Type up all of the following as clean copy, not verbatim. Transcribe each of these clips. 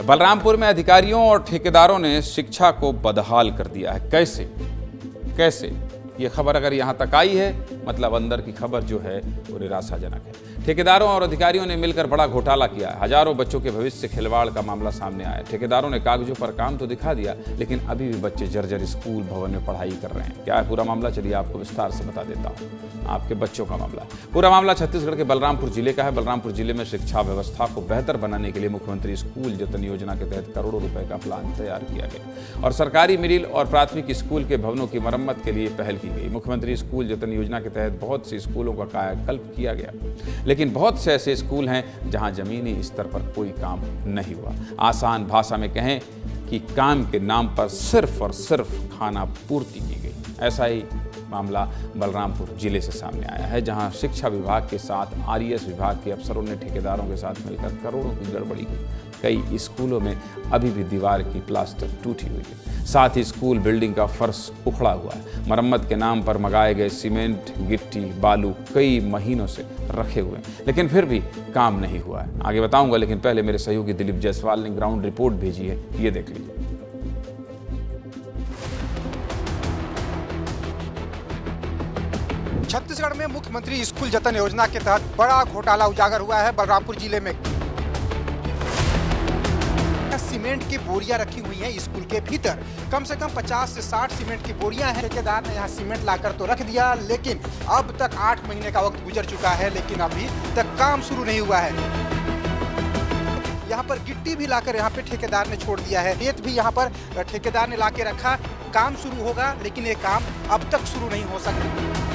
बलरामपुर में अधिकारियों और ठेकेदारों ने शिक्षा को बदहाल कर दिया है। कैसे ये खबर अगर यहां तक आई है, मतलब अंदर की खबर जो है वो निराशाजनक है। ठेकेदारों और अधिकारियों ने मिलकर बड़ा घोटाला किया है। हजारों बच्चों के भविष्य से खिलवाड़ का मामला सामने आया है। ठेकेदारों ने कागजों पर काम तो दिखा दिया, लेकिन अभी भी बच्चे जर्जर स्कूल भवन में पढ़ाई कर रहे हैं। क्या है पूरा मामला, चलिए आपको विस्तार से बता देता हूँ। आपके बच्चों का मामला, पूरा मामला छत्तीसगढ़ के बलरामपुर जिले का है। बलरामपुर जिले में शिक्षा व्यवस्था को बेहतर बनाने के लिए मुख्यमंत्री स्कूल जतन योजना के तहत करोड़ों रुपए का प्लान तैयार किया गया और सरकारी मिडिल और प्राथमिक स्कूल के भवनों की मरम्मत के लिए पहल की गई। मुख्यमंत्री स्कूल जतन योजना के तहत बहुत से स्कूलों का कायाकल्प किया गया, लेकिन बहुत से ऐसे स्कूल हैं जहां जमीनी स्तर पर कोई काम नहीं हुआ। आसान भाषा में कहें कि काम के नाम पर सिर्फ और सिर्फ खाना पूर्ति की गई। ऐसा ही मामला बलरामपुर जिले से सामने आया है, जहां शिक्षा विभाग के साथ आरईएस विभाग के अफसरों ने ठेकेदारों के साथ मिलकर करोड़ों की गड़बड़ी की। कई स्कूलों में अभी भी दीवार की प्लास्टर टूटी हुई है, साथ ही स्कूल बिल्डिंग का फर्श उखड़ा हुआ है। मरम्मत के नाम पर मंगाए गए सीमेंट, गिट्टी, बालू कई महीनों से रखे हुए हैं, लेकिन फिर भी काम नहीं हुआ है। आगे बताऊंगा, लेकिन पहले मेरे सहयोगी दिलीप जायसवाल ने ग्राउंड रिपोर्ट भेजी है, ये देख लीजिए। छत्तीसगढ़ में मुख्यमंत्री स्कूल जतन योजना के तहत बड़ा घोटाला उजागर हुआ है। बलरामपुर जिले में सीमेंट की बोरियां रखी हुई हैं स्कूल के भीतर। कम से कम 50 से 60 सीमेंट की बोरियां हैं। ठेकेदार ने यहाँ सीमेंट लाकर तो रख दिया, लेकिन अब तक 8 महीने का वक्त गुजर चुका है, लेकिन अभी तक काम शुरू नहीं हुआ है। यहाँ पर गिट्टी भी लाकर यहाँ पे ठेकेदार ने छोड़ दिया है। रेत भी यहाँ पर ठेकेदार ने लाके रखा। काम शुरू होगा, लेकिन ये काम अब तक शुरू नहीं हो सका।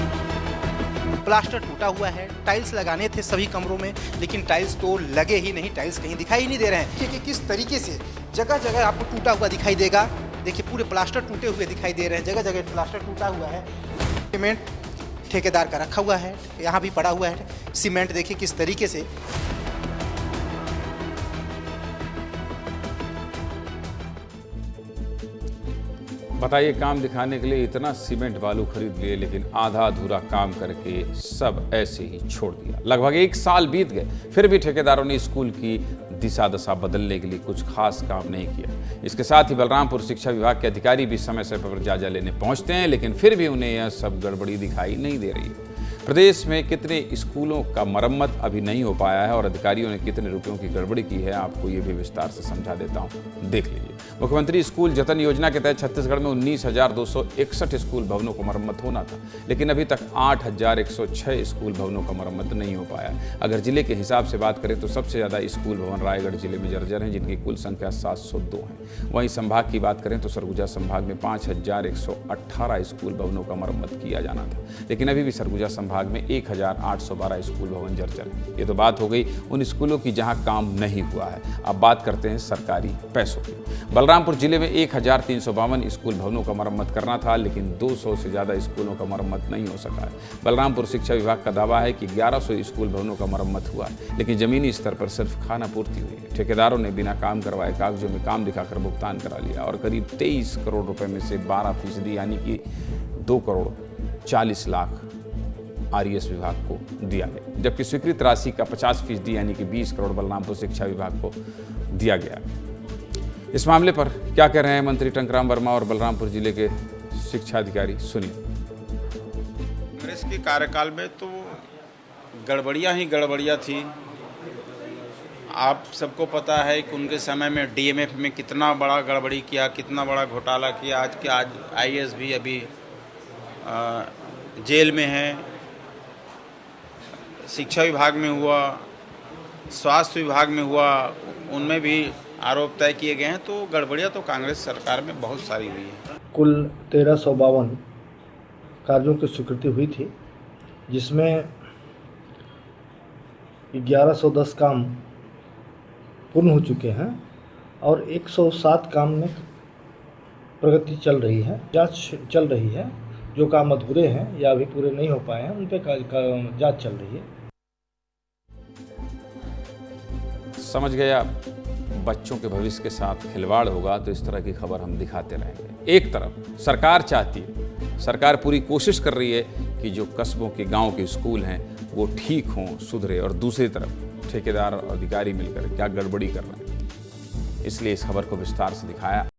प्लास्टर टूटा हुआ है। टाइल्स लगाने थे सभी कमरों में, लेकिन टाइल्स तो लगे ही नहीं। टाइल्स कहीं दिखाई ही नहीं दे रहे हैं। देखिए किस तरीके से जगह जगह आपको टूटा हुआ दिखाई देगा। देखिए पूरे प्लास्टर टूटे हुए दिखाई दे रहे हैं, जगह जगह प्लास्टर टूटा हुआ है। सीमेंट ठेकेदार का रखा हुआ है, यहाँ भी पड़ा हुआ है सीमेंट। देखिए किस तरीके से बताइए, काम दिखाने के लिए इतना सीमेंट बालू खरीद लिए, लेकिन आधा अधूरा काम करके सब ऐसे ही छोड़ दिया। लगभग 1 साल बीत गए, फिर भी ठेकेदारों ने स्कूल की दिशा दशा बदलने के लिए कुछ खास काम नहीं किया। इसके साथ ही बलरामपुर शिक्षा विभाग के अधिकारी भी समय समय पर जायजा लेने पहुंचते हैं, लेकिन फिर भी उन्हें यह सब गड़बड़ी दिखाई नहीं दे रही है। प्रदेश में कितने स्कूलों का मरम्मत अभी नहीं हो पाया है और अधिकारियों ने कितने रुपयों की गड़बड़ी की है, आपको ये भी विस्तार से समझा देता हूँ, देख लीजिए। मुख्यमंत्री स्कूल जतन योजना के तहत छत्तीसगढ़ में 19,261 स्कूल भवनों को मरम्मत होना था, लेकिन अभी तक 8,106 स्कूल भवनों का मरम्मत नहीं हो पाया। अगर जिले के हिसाब से बात करें तो सबसे ज़्यादा स्कूल भवन रायगढ़ जिले में जर्जर हैं, जिनकी कुल संख्या 702 है। वहीं संभाग की बात करें तो सरगुजा संभाग में 5,118 स्कूल भवनों का मरम्मत किया जाना था, लेकिन अभी भी सरगुजा संभाग में 1,812 स्कूल भवन जर्जर हैं। ये तो बात हो गई उन स्कूलों की जहां काम नहीं हुआ है। अब बात करते हैं सरकारी पैसों की। बलरामपुर जिले में 1,352 स्कूल भवनों का मरम्मत करना था, लेकिन 200 से ज़्यादा स्कूलों का मरम्मत नहीं हो सका है। बलरामपुर शिक्षा विभाग का दावा है कि 1100 स्कूल भवनों का मरम्मत हुआ है, लेकिन जमीनी स्तर पर सिर्फ खाना पूर्ति हुई है। ठेकेदारों ने बिना काम करवाए कागजों में काम दिखाकर भुगतान करा लिया और करीब 23 करोड़ रुपए में से 12% यानी कि 2 करोड़ 40 लाख आरईएस विभाग को दिया गया, जबकि स्वीकृत राशि का 50% यानी कि 20 करोड़ बलरामपुर शिक्षा विभाग को दिया गया। इस मामले पर क्या कह रहे हैं मंत्री टंकराम वर्मा और बलरामपुर जिले के शिक्षा अधिकारी, सुनिए। कांग्रेस के कार्यकाल में तो गड़बड़ियाँ ही गड़बड़ियाँ थी। आप सबको पता है कि उनके समय में डीएमएफ में कितना बड़ा गड़बड़ी किया, कितना बड़ा घोटाला किया। आज आईएएस भी अभी जेल में है। शिक्षा विभाग में हुआ, स्वास्थ्य विभाग में हुआ, उनमें भी आरोप तय किए गए हैं। तो गड़बड़ियाँ तो कांग्रेस सरकार में बहुत सारी हुई है। कुल 1352 कार्यों की स्वीकृति हुई थी, जिसमें 1110 काम पूर्ण हो चुके हैं और 107 काम में प्रगति चल रही है, जांच चल रही है। जो काम अधूरे हैं या अभी पूरे नहीं हो पाए हैं, उन पर जांच चल रही है। समझ गया, बच्चों के भविष्य के साथ खिलवाड़ होगा तो इस तरह की खबर हम दिखाते रहेंगे। एक तरफ सरकार चाहती है, सरकार पूरी कोशिश कर रही है कि जो कस्बों के गांव के स्कूल हैं वो ठीक हों, सुधरे, और दूसरी तरफ ठेकेदार और अधिकारी मिलकर क्या गड़बड़ी कर रहे हैं। इसलिए इस खबर को विस्तार से दिखाया।